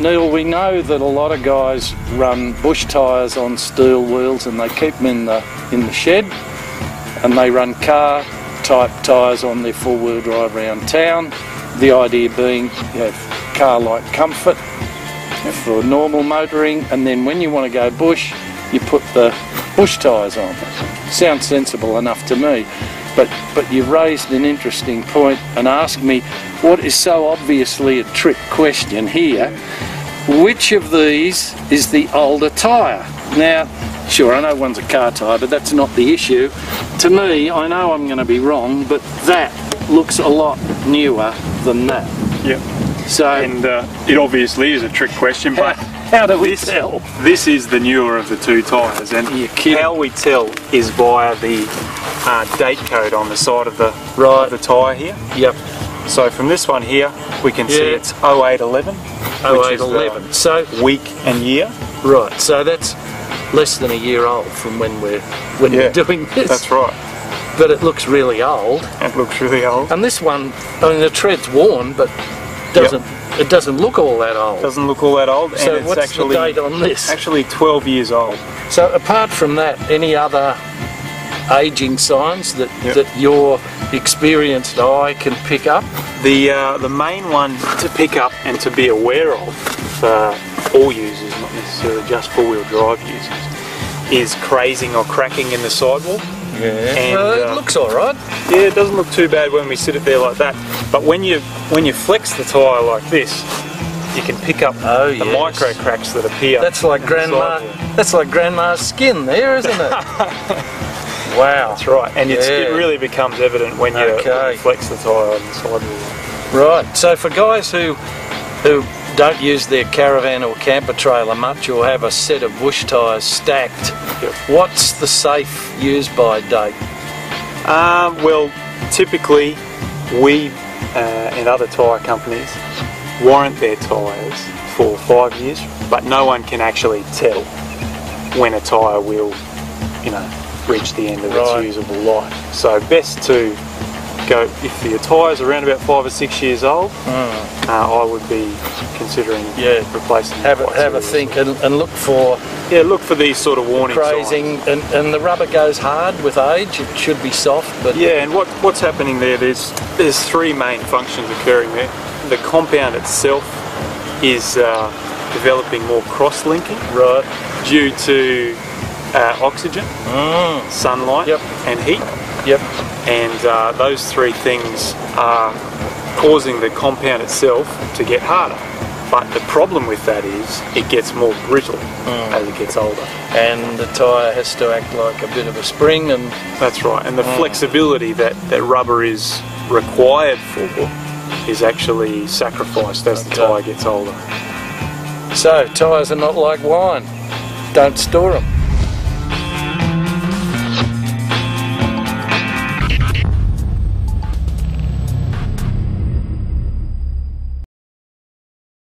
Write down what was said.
Neil, we know that a lot of guys run bush tyres on steel wheels and they keep them in the shed, and they run car type tyres on their four-wheel drive around town. The idea being you have car-like comfort for normal motoring, and then when you want to go bush, you put the bush tyres on. Sounds sensible enough to me. But you've raised an interesting point and asked me what is so obviously a trick question here. Which of these is the older tyre? Now, sure, I know one's a car tyre, but that's not the issue. To me, I know I'm going to be wrong, but that looks a lot newer than that. Yep. So, and it obviously is a trick question, but how do we tell? This is the newer of the two tyres, and how we tell is via the date code on the side of the tyre here. Yep. So from this one here, we can see it's 0811. 0811. So week and year. Right. So that's less than a year old from when we're doing this. That's right. But it looks really old. It looks really old. And this one, I mean, the tread's worn, but it doesn't look all that old. Doesn't look all that old. So and it's what's actually the date on this? Actually 12 years old. So apart from that, any other aging signs that your experienced eye can pick up? The main one to pick up and to be aware of for all users, not necessarily just four-wheel drive users, is crazing or cracking in the sidewall. Yeah. And it looks all right. Yeah, it doesn't look too bad when we sit it there like that. But when you flex the tyre like this, you can pick up the micro cracks that appear. That's like grandma's skin there, isn't it? Wow. That's right. And it really becomes evident when you flex the tyre on the sidewall. Right. So for guys who don't use their caravan or camper trailer much, or have a set of bush tyres stacked, what's the safe use by date? Well, typically we and other tyre companies warrant their tyres for 5 years, but no one can actually tell when a tyre will, reach the end of its usable life. So best to go, if your tyres are around about 5 or 6 years old, I would be considering replacing them. Have a think and look for these sort of warning crazing signs. And the rubber goes hard with age. It should be soft, but and what's happening there? There's three main functions occurring there. The compound itself is developing more cross-linking, due to oxygen, sunlight, and heat. And those three things are causing the compound itself to get harder. But the problem with that is it gets more brittle as it gets older. And the tyre has to act like a bit of a spring. And that's right. And the flexibility that rubber is required for is actually sacrificed as the tyre gets older. So tyres are not like wine. Don't store them.